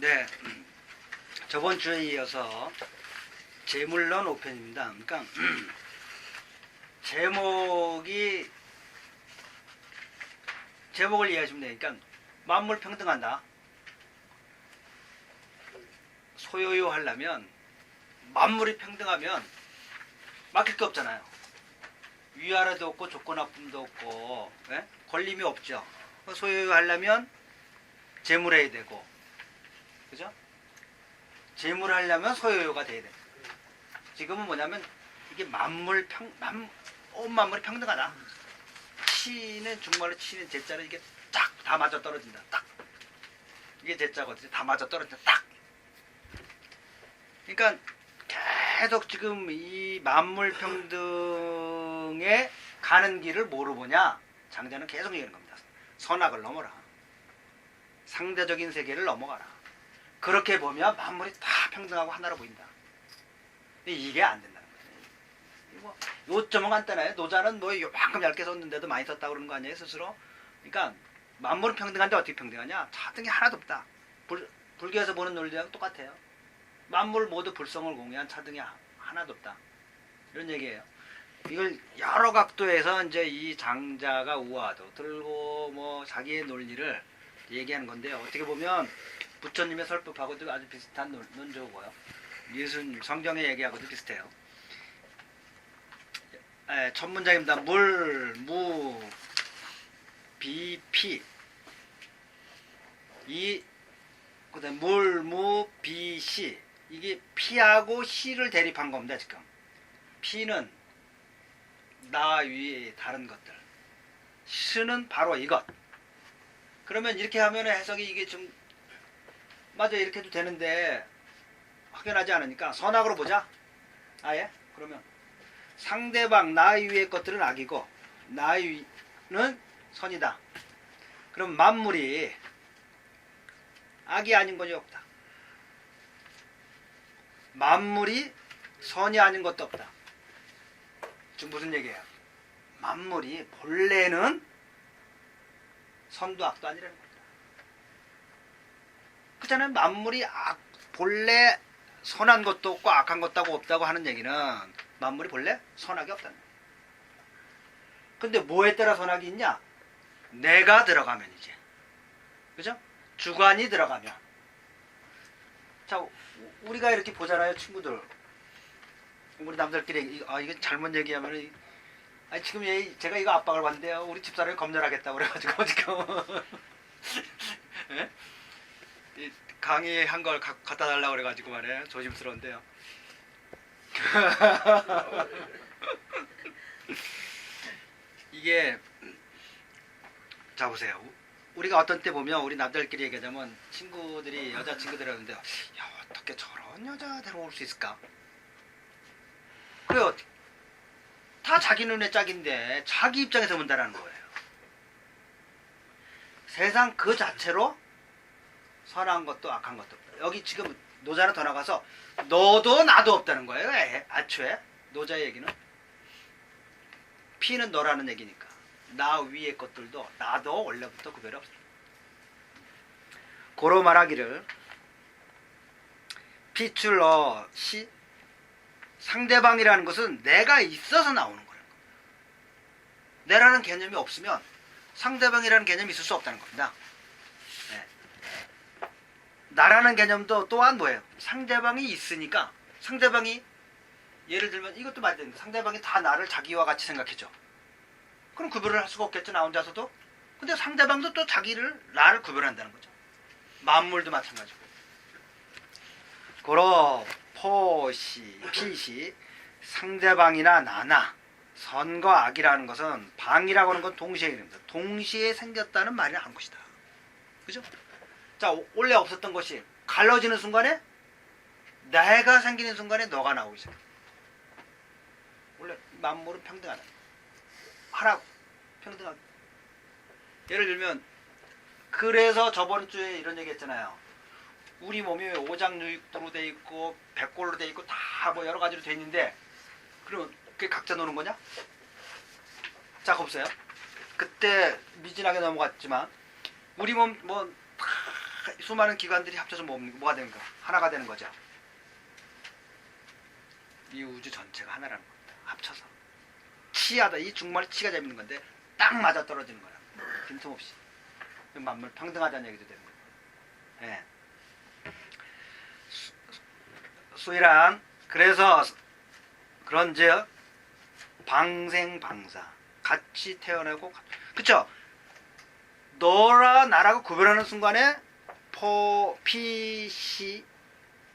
네, 저번 주에 이어서 재물론 5편입니다. 그러니까 제목을 이해하시면 돼요. 그러니까 만물 평등한다. 소요요 하려면 만물이 평등하면 막힐 게 없잖아요. 위아래도 없고 조건 나쁨도 없고, 예? 걸림이 없죠. 소요요 하려면 재물해야 되고, 그죠? 재물 하려면 소요요가 돼야 돼. 지금은 뭐냐면 이게 온 만물이 평등하다. 치는 정말로 치는 제자는 이게 딱 다 맞아 떨어진다. 딱 이게 제자거든요. 다 맞아 떨어진다. 딱. 그러니까 계속 지금 이 만물 평등에 가는 길을 뭐로 보냐? 장자는 계속 얘기하는 겁니다. 선악을 넘어라. 상대적인 세계를 넘어가라. 그렇게 보면 만물이 다 평등하고 하나로 보인다. 근데 이게 안 된다는 거예요. 요점은 간단해요. 노자는 뭐 요만큼 얇게 썼는데도 많이 썼다고 그러는 거 아니에요, 스스로? 그러니까 만물은 평등한데 어떻게 평등하냐? 차등이 하나도 없다. 불교에서 보는 논리랑 똑같아요. 만물 모두 불성을 공유한 차등이 하나도 없다. 이런 얘기예요. 이걸 여러 각도에서 이제 이 장자가 우화도 들고 뭐 자기의 논리를 얘기하는 건데요. 어떻게 보면 부처님의 설법하고도 아주 비슷한 논조고요. 예수님 성경의 얘기하고도 비슷해요. 첫 문장입니다. 물, 무, 비, 피. 그다음 물, 무, 비, 시. 이게 피하고 시를 대립한 겁니다, 지금. 피는 나 위에 다른 것들. 시는 바로 이것. 그러면 이렇게 하면 해석이 이게 좀 맞아 이렇게 해도 되는데 확연하지 않으니까 선악으로 보자. 아예? 그러면 상대방 나 위의 것들은 악이고 나 위는 선이다. 그럼 만물이 악이 아닌 것이 없다. 만물이 선이 아닌 것도 없다. 지금 무슨 얘기예요? 만물이 본래는 선도 악도 아니라는 겁니다. 그렇잖아요. 만물이 본래 선한 것도 없고 악한 것도 없다고 하는 얘기는 만물이 본래 선악이 없다는 거예요. 근데 뭐에 따라 선악이 있냐? 내가 들어가면이지. 그죠? 주관이 들어가면. 자, 우리가 이렇게 보잖아요, 친구들. 우리 남들끼리 이거 잘못 얘기하면 지금 제가 이거 압박을 받는데요. 우리 집사람이 검열하겠다고 그래가지고 지금 예? 강의한 걸 갖다 달라고 그래가지고 말이에요. 조심스러운데요. 이게 자 보세요. 우리가 어떤 때 보면 우리 남자들끼리 얘기하자면 친구들이 여자친구들이 하는데 야 어떻게 저런 여자 데려올 수 있을까? 그래요. 다 자기 눈에 짝인데 자기 입장에서 본다라는 거예요. 세상 그 자체로 선한 것도 악한 것도 없다. 여기 지금 노자는 더 나가서 너도 나도 없다는 거예요. 애초에 노자의 얘기는 피는 너라는 얘기니까 나 위의 것들도 나도 원래부터 구별이 없어. 고로 말하기를 피출러 시 상대방이라는 것은 내가 있어서 나오는 거예요. 내라는 개념이 없으면 상대방이라는 개념이 있을 수 없다는 겁니다. 네. 나라는 개념도 또한 뭐예요? 상대방이 있으니까 상대방이 예를 들면 이것도 말이 됩니다. 상대방이 다 나를 자기와 같이 생각해줘. 그럼 구별을 할 수가 없겠죠. 나 혼자서도. 근데 상대방도 또 나를 구별한다는 거죠. 만물도 마찬가지고. 고로 포시 피시 상대방이나 나나 선과 악이라는 것은 방이라고 하는 건 동시에 이릅니다. 동시에 생겼다는 말이 한 것이다. 그죠? 자, 원래 없었던 것이 갈라지는 순간에 내가 생기는 순간에 너가 나오기 시작해. 원래 만물은 평등하다. 하나고 평등하다. 예를 들면 그래서 저번 주에 이런 얘기 했잖아요. 우리 몸이 오장육부로 돼 있고 백골로 돼 있고 다 뭐 여러 가지로 돼 있는데 그럼 그게 각자 노는 거냐? 자, 보세요. 그때 미진하게 넘어갔지만 우리 몸 뭐 수많은 기관들이 합쳐서 뭐가 되는 거? 하나가 되는 거죠. 이 우주 전체가 하나라는 겁니다. 합쳐서. 치하다. 이 중말 치가 재밌는 건데 딱 맞아 떨어지는 거야. 빈틈없이. 만물 평등하다는 얘기도 되는 거예요. 예. 수이란 그래서 그런즉 방생방사 같이 태어나고 그쵸? 너라 나라고 구별하는 순간에 피시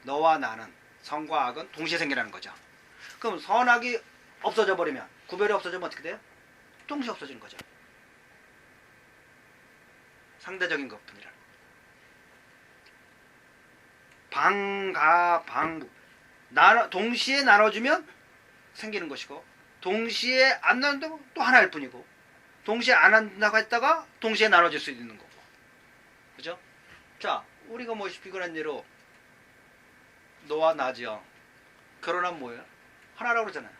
너와 나는 선과 악은 동시에 생기라는 거죠. 그럼 선악이 없어져 버리면 구별이 없어지면 어떻게 돼요? 동시에 없어지는 거죠. 상대적인 것뿐이라. 방가방부 동시에 나눠주면 생기는 것이고 동시에 안 나눈다고 또 하나일 뿐이고 동시에 안 한다고 했다가 동시에 나눠질 수 있는 거고. 그죠? 자, 우리가 뭐 비근한 예로 너와 나죠. 결혼하면 뭐예요? 하나라고 그러잖아요.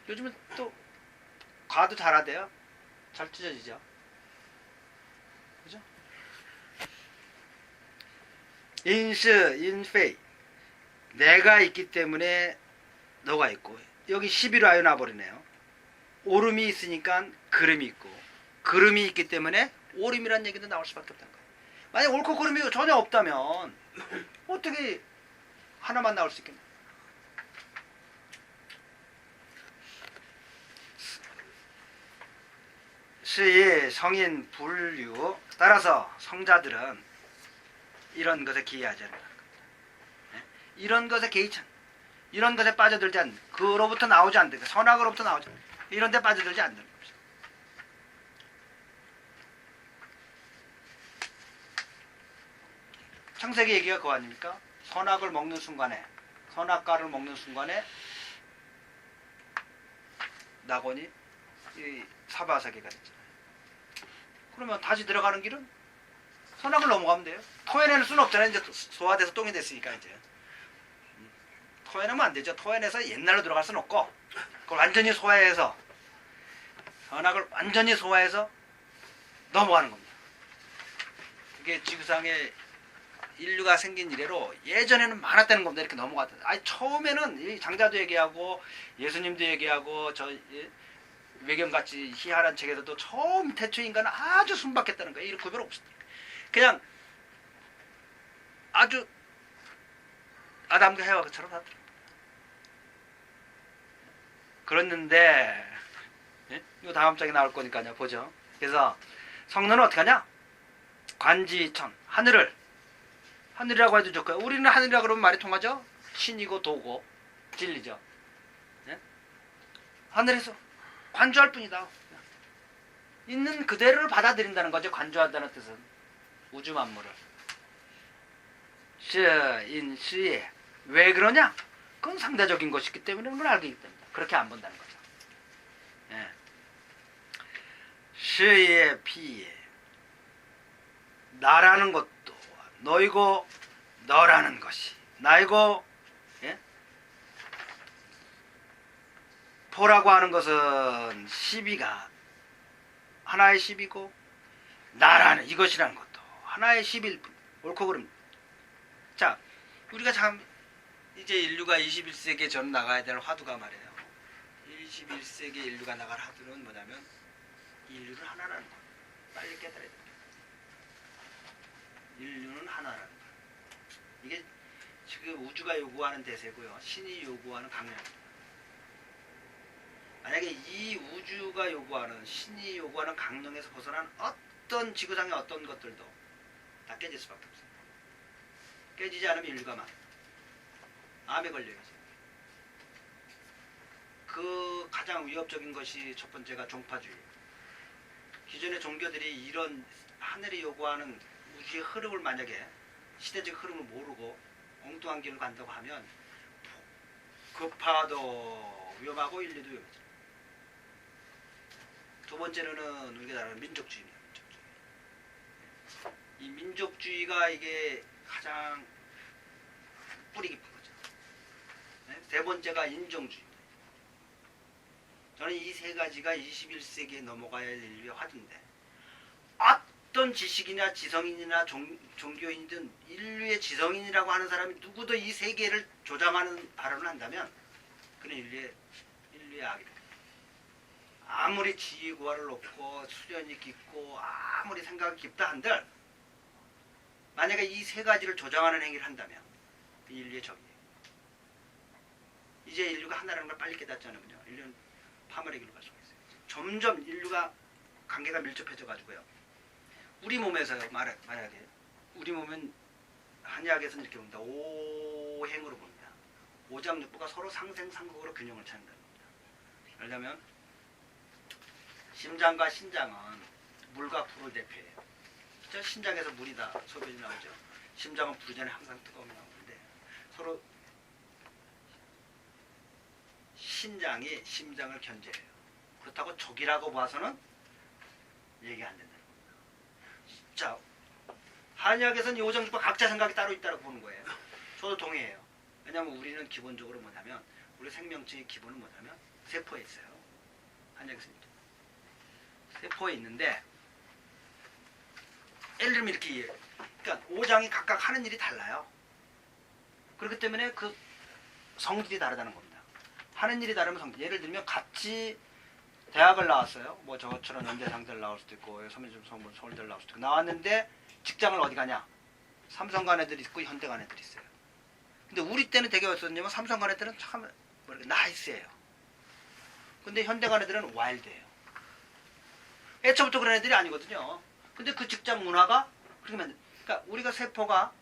요즘은 또 과도 잘하대요. 잘 찢어지죠. 그죠? 인스, 인페이 내가 있기 때문에 너가 있고 여기 11로 아유 나버리네요. 오름이 있으니까 그름이 있고 그름이 있기 때문에 오름이라는 얘기도 나올 수밖에 없다는 거예요. 만약 옳고 그름이 전혀 없다면 어떻게 하나만 나올 수 있겠냐. 시의 성인 분류 따라서 성자들은 이런 것에 기여하지 않는다는 겁니다. 이런 것에 개의치 않는 이런 것에 빠져들지 않는 그로부터 나오지 않는 선악으로부터 나오지 않는 이런 데 빠져들지 않는 겁니다. 창세기 얘기가 그거 아닙니까? 선악을 먹는 순간에 선악과를 먹는 순간에 낙원이 이 사바사계가 됐잖아요. 그러면 다시 들어가는 길은 선악을 넘어가면 돼요. 토해내는 수는 없잖아요. 이제 소화돼서 똥이 됐으니까 이제 토해내면 안 되죠. 토해내서 옛날로 들어갈 수는 없고 그걸 완전히 소화해서 선악을 완전히 소화해서 넘어가는 겁니다. 그게 지구상에 인류가 생긴 이래로 예전에는 많았다는 겁니다. 이렇게 넘어갔다. 아니 처음에는 이 장자도 얘기하고 예수님도 얘기하고 저 외경같이 희한한 책에서도 처음 태초 인간은 아주 순박했다는 거예요. 이런 구별 없습니다. 그냥 아주 아담과 해와처럼 하더라고요. 그랬는데 이거 다음 장에 나올 거니까요. 보죠. 그래서 성론은 어떻게 하냐? 관지천 하늘이라고 해도 좋고요. 우리는 하늘이라고 그러면 말이 통하죠? 신이고 도고 진리죠. 네? 하늘에서 관주할 뿐이다. 있는 그대로를 받아들인다는 거죠. 관주한다는 뜻은 우주 만물을. 시에 왜 그러냐? 그건 상대적인 것이기 때문에 그걸 알기 때문에 그렇게 안 본다는 거죠. 예. 시의 피에 나라는 것도 너이고 너라는 것이 나이고 예? 포라고 하는 것은 시비가 하나의 시비고 나라는 이것이라는 것도 하나의 시비일 뿐. 옳고 그름. 자, 우리가 참 이제 인류가 21세기에 전 나가야 될 화두가 말이에요. 21세기 인류가 나갈 화두는 뭐냐면 인류는 하나라는 거. 빨리 깨달아야 됩니다. 인류는 하나라는 거. 이게 지금 우주가 요구하는 대세고요. 신이 요구하는 강령입니다. 만약에 이 우주가 요구하는 신이 요구하는 강령에서 벗어난 어떤 지구상의 어떤 것들도 다 깨질 수밖에 없습니다. 깨지지 않으면 인류가 암에 걸려요. 그 가장 위협적인 것이 첫 번째가 종파주의. 기존의 종교들이 이런 하늘이 요구하는 우주의 흐름을 만약에 시대적 흐름을 모르고 엉뚱한 길을 간다고 하면 급파도 위험하고 인류도 위험하죠. 두 번째로는 우리가 잘 아는 민족주의입니다. 이 민족주의가 이게 가장 뿌리 깊은 거죠. 세 번째가 인종주의입니다. 저는 이 세 가지가 21세기에 넘어가야 할 인류의 화두인데 어떤 지식이나 지성인이나 종교인이든 인류의 지성인이라고 하는 사람이 누구도 이 세계를 조장하는 발언을 한다면 그는 인류의 악이 됩니다. 아무리 지위고하를 높고 수련이 깊고 아무리 생각이 깊다 한들 만약에 이 세 가지를 조장하는 행위를 한다면 인류의 적이에요. 이제 인류가 하나라는 걸 빨리 깨닫지 않으면요, 인류는 파멸의 길로 갈 수가 있어요. 점점 인류가 관계가 밀접해져 가지고요. 우리 몸에서요, 만약에 우리 몸은 한의학에서는 이렇게 봅니다. 오행으로 봅니다. 오장육부가 서로 상생상극으로 균형을 찾는다는 겁니다. 예를 들면 심장과 신장은 물과 불을 대표해요. 저 심장에서 물이 다 소변이 나오죠. 심장은 불 전에 항상 뜨거움이 나오는데 서로 신장이 심장을 견제해요. 그렇다고 적이라고 봐서는 얘기 안 된다는 겁니다. 자, 한의학에서는 이 오장육부 각자 생각이 따로 있다고 보는 거예요. 저도 동의해요. 왜냐하면 우리는 기본적으로 뭐냐면 우리 생명체의 기본은 뭐냐면 세포에 있어요. 한의학에서는 세포에 있는데 예를 들면 이렇게 그러니까 오장이 각각 하는 일이 달라요. 그렇기 때문에 그 성질이 다르다는 겁니다. 하는 일이 다르면 성질. 예를 들면 같이 대학을 나왔어요. 뭐 저처럼 연대상대를 나올 수도 있고 서울대를 나올 수도 있고 나왔는데 직장을 어디 가냐? 삼성 간 애들이 있고 현대 간 애들이 있어요. 근데 우리 때는 되게 어땠냐면 삼성 간 애들은 참 뭐랄까 나이스해요. 근데 현대 간 애들은 와일드해요. 애초부터 그런 애들이 아니거든요. 근데 그 직장 문화가 그러면 그러니까 우리가 세포가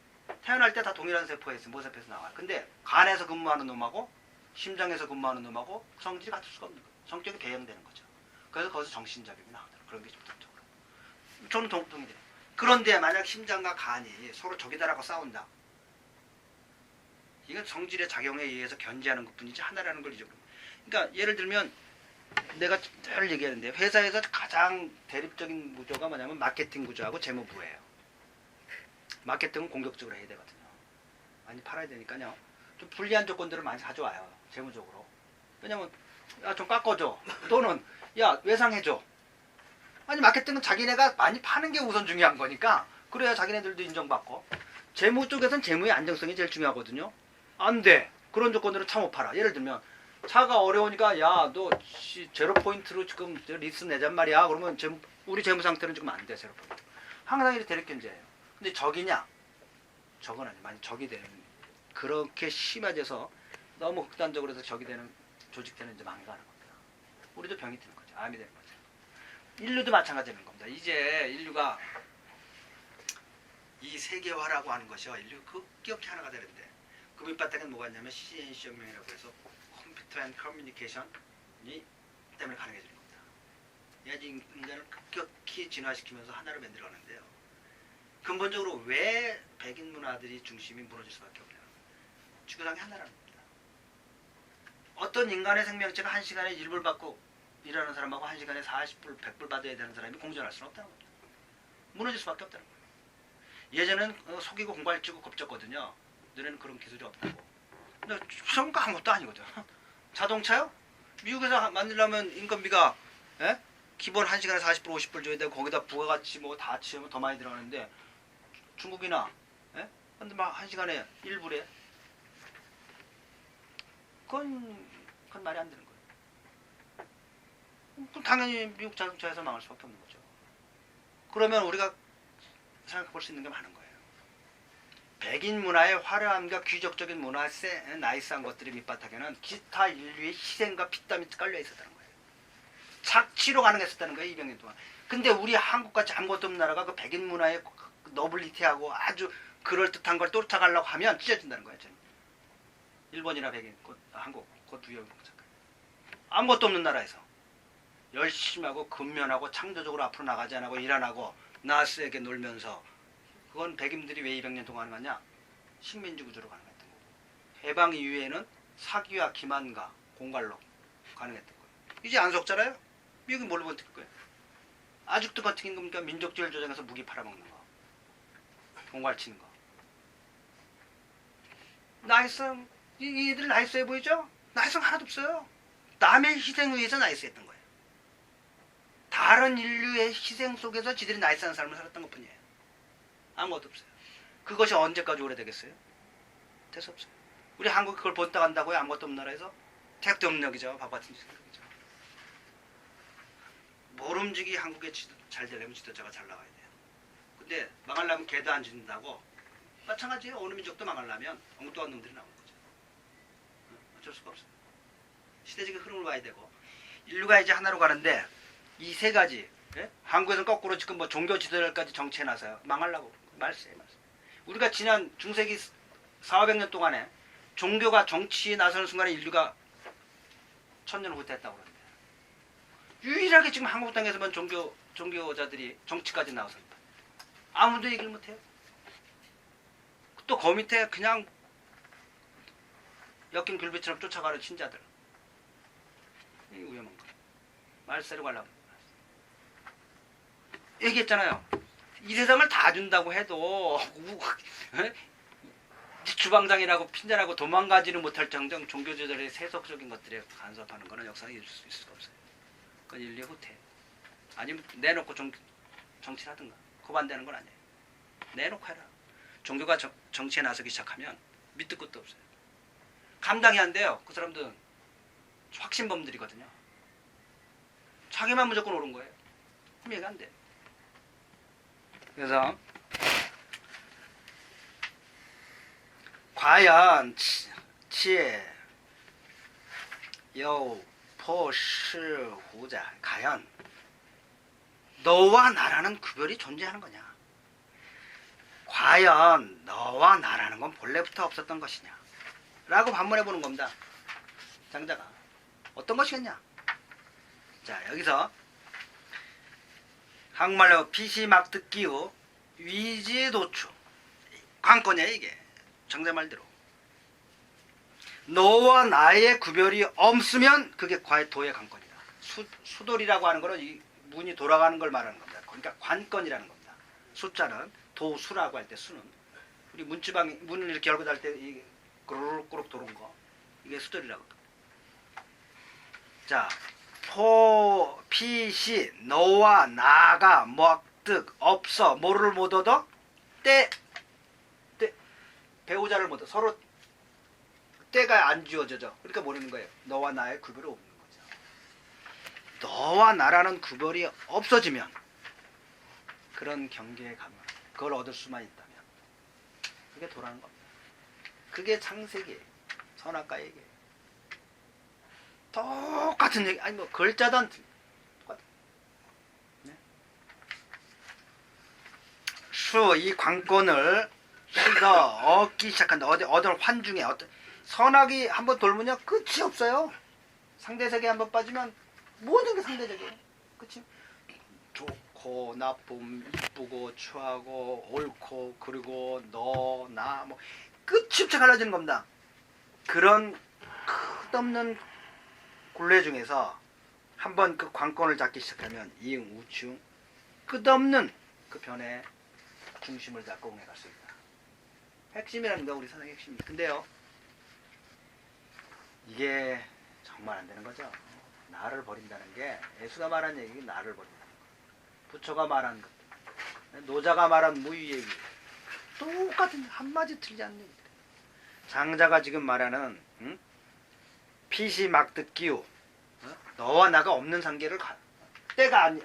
태어날 때 다 동일한 세포에서 모세포에서 나와요. 근데 간에서 근무하는 놈하고 심장에서 근무하는 놈하고 성질이 같을 수가 없는 거예요. 성격이 배형되는 거죠. 그래서 거기서 정신작용이 나오더라고요. 그런 게 좀 독특해요. 저는 동의돼요. 그런데 만약 심장과 간이 서로 적이다라고 싸운다. 이건 성질의 작용에 의해서 견제하는 것뿐이지 하나라는 걸 잊어버립니다. 그러니까 예를 들면 내가 늘 얘기하는데 회사에서 가장 대립적인 구조가 뭐냐면 마케팅 구조하고 재무부예요. 마케팅은 공격적으로 해야 되거든요. 많이 팔아야 되니까요. 좀 불리한 조건들을 많이 가져와요. 재무적으로. 왜냐면 야 좀 깎아줘. 또는 야 외상해줘. 아니 마케팅은 자기네가 많이 파는 게 우선 중요한 거니까 그래야 자기네들도 인정받고 재무 쪽에서는 재무의 안정성이 제일 중요하거든요. 안 돼. 그런 조건들은 참 못 팔아. 예를 들면 차가 어려우니까 야 너 제로 포인트로 지금 리스 내잔 말이야. 그러면 우리 재무 상태는 지금 안 돼. 제로 포인트. 항상 이렇게 대립 견제예요. 근데 적이냐? 적은 아니에요. 만약 적이 되는 그렇게 심해져서 너무 극단적으로 해서 적이 되는 조직들은 이제 망가는 겁니다. 우리도 병이 드는 거죠. 암이 되는 거죠. 인류도 마찬가지인 겁니다. 이제 인류가 이 세계화라고 하는 것이요. 인류 급격히 하나가 되는데 그 밑바닥에는 뭐가 있냐면 CNC 혁명이라고 해서 컴퓨터 앤 커뮤니케이션이 때문에 가능해지는 겁니다. 얘가 인간을 급격히 진화시키면서 하나로 만들어가는데요. 근본적으로 왜 백인 문화들이 중심이 무너질 수밖에 없냐. 지구상이 하나라는 겁니다. 어떤 인간의 생명체가 1시간에 1불 받고 일하는 사람하고 1시간에 40불, 100불 받아야 되는 사람이 공존할 수는 없다는 겁니다. 무너질 수밖에 없다는 거예요. 예전에는 속이고 공갈치고 겁졌거든요. 너네는 그런 기술이 없다고. 근데 시험가 아무것도 아니거든. 자동차요? 미국에서 만들려면 인건비가 기본 1시간에 40불, 50불 줘야 되고 거기다 부가가치 뭐 다 치우면 더 많이 들어가는데 중국이나 근데 막 1시간에 1불에 그건 말이 안 되는 거예요. 그럼 당연히 미국 자동차에서 망할 수밖에 없는 거죠. 그러면 우리가 생각해 볼 수 있는 게 많은 거예요. 백인 문화의 화려함과 귀족적인 문화의 나이스한 것들이 밑바닥에는 기타 인류의 희생과 피땀이 깔려 있었다는 거예요. 착취로 가능했었다는 거예요. 200년 동안. 근데 우리 한국같이 아무것도 없는 나라가 그 백인 문화의 너블리티하고 아주 그럴듯한 걸 쫓아가려고 하면 찢어진다는 거예요. 저는. 일본이나 백인, 한국, 그 두 영국작가. 아무것도 없는 나라에서 열심히 하고 근면하고 창조적으로 앞으로 나가지 않고 일 안 하고 나스에게 놀면서 그건 백인들이 왜 200년 동안 가냐? 식민지 구조로 가능했던 거고 해방 이후에는 사기와 기만과 공갈로 가능했던 거예요. 이제 안 속잖아요? 미국이 뭘로 버틸 거예요? 아직도 버티는 겁니까? 민족주의를 조장해서 무기 팔아먹는 거 공갈 치는 거 나이스 이들 나이스해 보이죠? 나이스 하나도 없어요. 남의 희생을 위해서 나이스했던 거예요. 다른 인류의 희생 속에서 지들이 나이스한 삶을 살았던 것뿐이에요. 아무것도 없어요. 그것이 언제까지 오래되겠어요? 될 수 없어요. 우리 한국이 그걸 본따 간다고요? 아무것도 없는 나라에서? 택도 없는 력이죠. 밥 같은 생각이죠. 모름지기 한국에 잘 되려면 지도자가 잘 나와야 돼요. 근데 망하려면 개도 안 짓는다고. 마찬가지예요. 어느 민족도 망하려면 엉뚱한 놈들이 나오는 거죠. 어쩔 수가 없어요. 시대적인 흐름을 봐야 되고, 인류가 이제 하나로 가는데 이 세 가지, 예? 한국에서는 거꾸로 지금 뭐 종교 지도자까지 정치해 놔서요. 망하려고. 말세. 우리가 지난 중세기 400년 동안에 종교가 정치에 나서는 순간에 인류가 1000년 후퇴했다고 그러는데, 유일하게 지금 한국 땅에서만 종교자들이 정치까지 나왔습니다. 아무도 얘기를 못해요. 또 그 밑에 그냥 엮인 굴비처럼 쫓아가는 신자들. 이 위험한 거. 말세로 가려고. 얘기했잖아요. 이 세상을 다 준다고 해도 주방장이라고 핀잔하고 도망가지는 못할 정정 종교조절의 세속적인 것들에 간섭하는 거는 역사에 있을 수가 없어요. 그건 인류의 후퇴. 아니면 내놓고 정치를 하든가. 고반대하는 건 아니에요. 내놓고 해라. 종교가 정치에 나서기 시작하면 밑도 끝도 없어요. 감당이 안 돼요. 그 사람들은 확신범들이거든요. 자기만 무조건 옳은 거예요. 그럼 이해가 안 돼요. 그래서 과연 치에 요 포시후자 과연 너와 나라는 구별이 존재하는 거냐? 과연 너와 나라는 건 본래부터 없었던 것이냐? 라고 반문해 보는 겁니다. 장자가 어떤 것이겠냐? 자, 여기서 한국말로 피시막듣기우 위지도추 관건이야 이게. 장자 말대로 너와 나의 구별이 없으면 그게 도의 관건이다. 수돌이라고 하는 거는 이 문이 돌아가는 걸 말하는 겁니다. 그러니까 관건이라는 겁니다. 숫자는 도수라고 할 때 수는 우리 문지방 문을 이렇게 열고 닫을 때 이 꼬르륵 도는 거 이게 수돌이라고. 자, 피시 너와 나가 먹득 없어 뭐를 못 얻어? 때 배우자를 못 얻어. 서로 때가 안 지워져져. 그러니까 모르는 거예요. 너와 나의 구별이 없는 거죠. 너와 나라는 구별이 없어지면 그런 경계에 가면 그걸 얻을 수만 있다면 그게 도라는 겁니다. 그게 창세기예요. 선악과의 얘기예요. 똑같은 얘기. 아니 뭐 글자도 똑같아. 네? 이 관건을 얻기 시작한다. 어떤 환중에 어떤 선악이 한번 돌면요 끝이 없어요. 상대세계에 한번 빠지면 모든 게 상대적이에요. 그치? 좋고 나쁨, 이쁘고 추하고 옳고 그리고 너, 나 뭐 끝이 없이 갈라지는 겁니다. 그런 끝없는 굴레 중에서 한번 그 관건을 잡기 시작하면 이응, 우충 끝없는 그 변의 중심을 잡고 응해갈 수 있다. 핵심이라는 거 우리 사상의 핵심입니다. 근데요 이게 정말 안 되는 거죠. 나를 버린다는 게 예수가 말한 얘기 나를 버린다는 거. 부처가 말한 것, 노자가 말한 무의 얘기 똑같은 한마디 틀리지 않는 얘기들. 장자가 지금 말하는 피시 막듣기우 너와 나가 없는 상계를 때가 아니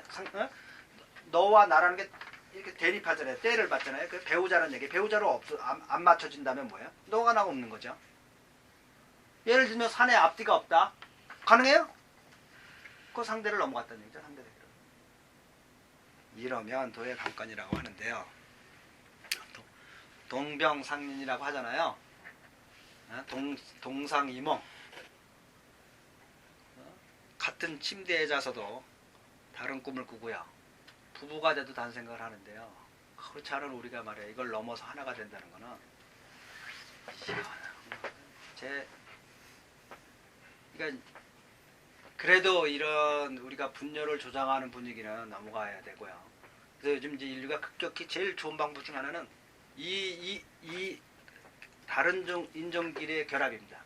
너와 나라는 게 이렇게 대립하잖아요. 때를 받잖아요. 그 배우자라는 얘기. 배우자로 안 맞춰진다면 뭐예요? 너가 나가 없는 거죠. 예를 들면 산에 앞뒤가 없다. 가능해요? 그 상대를 넘어갔다는 얘기죠. 상대를. 이러면 도의 관건이라고 하는데요. 동병상련이라고 하잖아요. 동상이몽. 같은 침대에 자서도 다른 꿈을 꾸고요. 부부가 돼도 다른 생각을 하는데요. 그렇지 않은 우리가 말이에요. 이걸 넘어서 하나가 된다는 거는 그러니까 그래도 이런 우리가 분열을 조장하는 분위기는 넘어가야 되고요. 그래서 요즘 이제 인류가 급격히 제일 좋은 방법 중 하나는 이 다른 인종끼리의 결합입니다.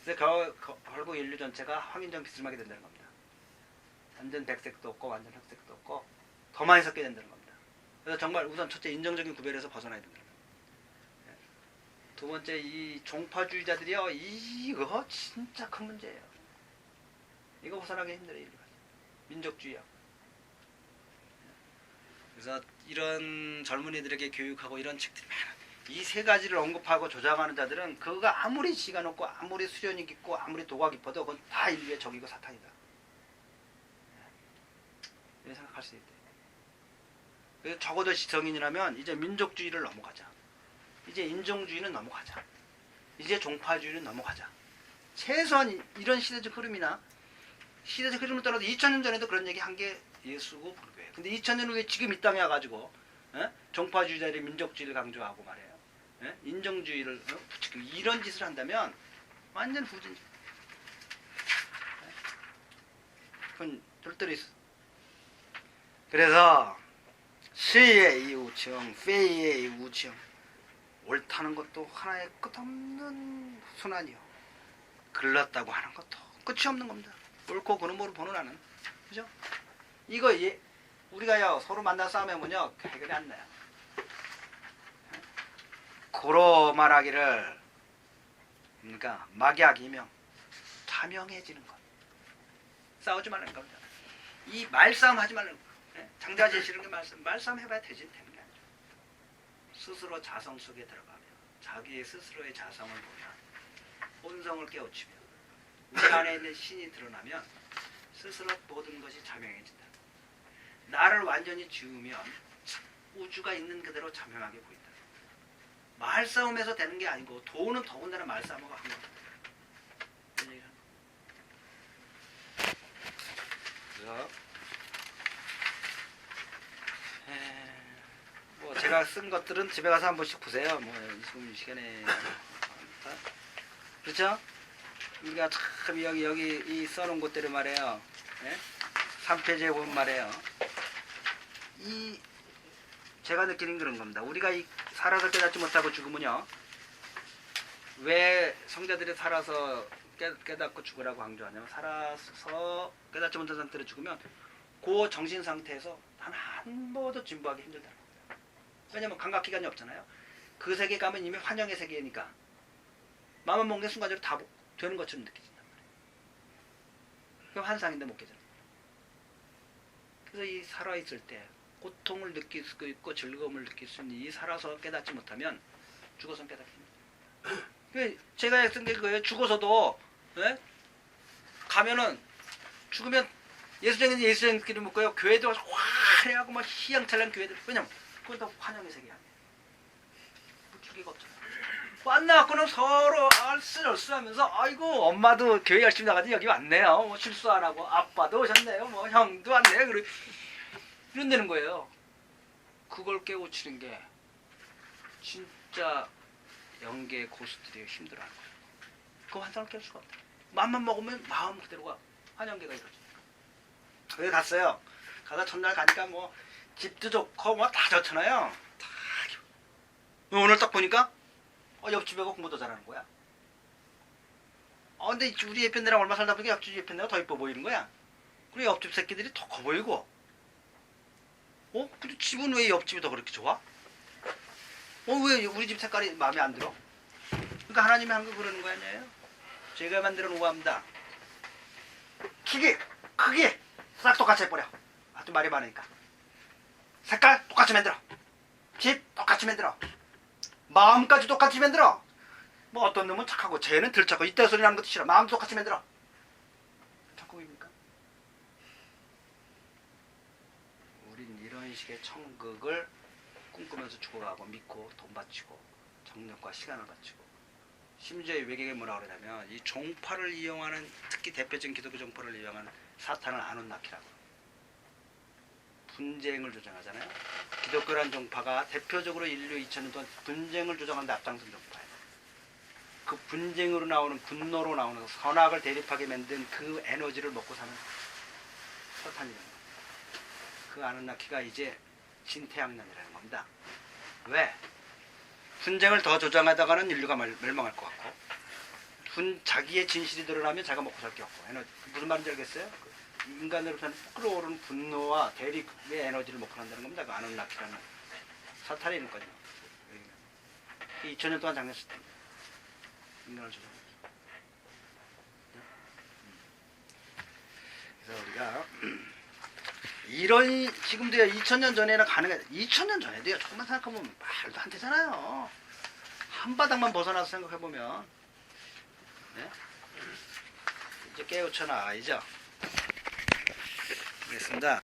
그래서 결국 인류 전체가 황인종 비스름하게 된다는 겁니다. 완전 백색도 없고 완전 흑색도 없고 더 많이 섞여야 된다는 겁니다. 그래서 정말 우선 첫째 인정적인 구별에서 벗어나야 된다는 겁니다. 두 번째 이 종파주의자들이요 이거 진짜 큰 문제예요. 이거 벗어나기 힘들어요. 민족주의하고. 그래서 이런 젊은이들에게 교육하고 이런 책들이 많아. 이 세 가지를 언급하고 조장하는 자들은 그가 아무리 시간 없고 아무리 수련이 깊고 아무리 도가 깊어도 그건 다 인류의 적이고 사탄이다. 이렇게 생각할 수 있대. 그래서 적어도 성인이라면 이제 민족주의를 넘어가자. 이제 인종주의는 넘어가자. 이제 종파주의는 넘어가자. 최소한 이런 시대적 흐름이나 시대적 흐름을 따라서 2000년 전에도 그런 얘기 한 게 예수고 불교예요. 근데 2000년 후에 지금 이 땅에 와가지고 종파주의자들이 민족주의를 강조하고 말해요. 인종주의를 부추기고 이런 짓을 한다면 완전 후진적. 그건 절대로 있어. 그래서 시의 이 우청, 페이의 이 우청, 옳다는 것도 하나의 끝없는 순환이요. 글렀다고 하는 것도 끝이 없는 겁니다. 옳고 그른 모를 보는 하는, 그죠? 이거 우리가요 서로 만나 싸우면요 해결이 안 나요. 고로 말하기를 그러니까 막약이명 타명해지는 것. 싸우지 말라는 겁니다. 이 말싸움 하지 말라는 거. 장자제 싫은 게 말싸움 해봐야 되는 게 아니죠. 스스로 자성 속에 들어가며 자기의 스스로의 자성을 보면 본성을 깨우치며 우리 안에 있는 신이 드러나면 스스로 모든 것이 자명해진다. 나를 완전히 지우면 우주가 있는 그대로 자명하게 보인다. 말싸움에서 되는 게 아니고 도는 더군다나 말싸움하고 한 겁니다. 그래서 뭐 제가 쓴 것들은 집에 가서 한 번씩 보세요. 뭐 지금 이 시간에 그렇죠? 우리가 참 여기 이 써놓은 것들을 말해요. 3페이지에 보면 말해요. 이 제가 느끼는 그런 겁니다. 우리가 이 살아서 깨닫지 못하고 죽으면요. 왜 성자들이 살아서 깨닫고 죽으라고 강조하냐면 살아서 깨닫지 못한 상태로 죽으면 그 정신 상태에서 단 한 번도 진보하기 힘들다는 겁니다. 왜냐면 감각기관이 없잖아요. 그 세계 가면 이미 환영의 세계니까 마음만 먹는 순간적으로 다 되는 것처럼 느껴진단 말이에요. 그게 환상인데 못 깨져요. 그래서 이 살아있을 때 고통을 느낄 수 있고 즐거움을 느낄 수 있는 이 살아서 깨닫지 못하면 죽어서는 깨닫기 힘들어요. 제가 쓴 게 그거예요. 죽어서도 가면은 죽으면 예수장인지 예수장끼리 묻고요. 교회도 화려하고 막 희양찬란 교회들. 왜냐면 그건 다 환영의 세계 아니에요. 뭐 주기가 없잖아요. 만나갖고는 서로 얼쓰얼쓰하면서 아이고 엄마도 교회 열심히 나가지 여기 왔네요. 뭐 실수 안 하고 아빠도 오셨네요. 뭐 형도 왔네요. 이런다는 거예요. 그걸 깨우치는 게 진짜 영계 고수들이 힘들어하는 거예요. 그 환상을 깰 수가 없다. 맘만 먹으면 마음 그대로가 환영계가 이루어집니다. 거기 갔어요. 가서 첫날 가니까 뭐 집도 좋고 뭐 다 좋잖아요. 다 오늘 딱 보니까 옆집애가 공부도 잘하는 거야. 근데 우리 예편네랑 얼마 살다 보니까 옆집 예편네가 더 이뻐 보이는 거야. 그리고 옆집 새끼들이 더 커 보이고. 근데 집은 왜 옆집이 더 그렇게 좋아? 왜 우리 집 색깔이 마음에 안 들어? 그러니까 하나님이 한 거 그러는 거 아니에요? 제가 만들어 놓고 합니다. 크기, 싹 똑같이 해버려. 아주 말이 많으니까. 색깔 똑같이 만들어. 집 똑같이 만들어. 마음까지 똑같이 만들어. 뭐 어떤 놈은 착하고 쟤는 덜 착하고 이따 소리 나는 것도 싫어. 마음 똑같이 만들어. 천국입니까? 우린 이런 식의 천국을 꿈꾸면서 죽어가고 믿고 돈 바치고 정력과 시간을 바치고 심지어 외계에 뭐라 그러냐면 이 종파를 이용하는 특히 대표적인 기독교 종파를 이용하는 사탄을 아누나키라고 분쟁을 조장하잖아요. 기독교란 종파가 대표적으로 인류 2000년 동안 분쟁을 조장하는 데 앞장선 종파예요. 그 분쟁으로 나오는 분노로 나오는 선악을 대립하게 만든 그 에너지를 먹고 사는 사탄이라는 거예요. 그 아누나키가 이제 신태양난이라는 겁니다. 왜? 분쟁을 더 조장하다가는 인류가 멸망할 것 같고 자기의 진실이 드러나면 자기가 먹고 살 게 없고 무슨 말인지 알겠어요? 인간으로서는 끌어오르는 분노와 대립의 에너지를 목표한다는 겁니다. 그 아누나키라는 사탄이 있는 거죠. 2000년 동안 장려했을 때 인간을 주죠. 그래서 우리가 이런 지금도요 2000년 전에는 가능해. 2000년 전에도요 조금만 생각해보면 말도 안 되잖아요. 한 바닥만 벗어나서 생각해보면 네? 이제 깨우쳐나 이죠. 알겠습니다.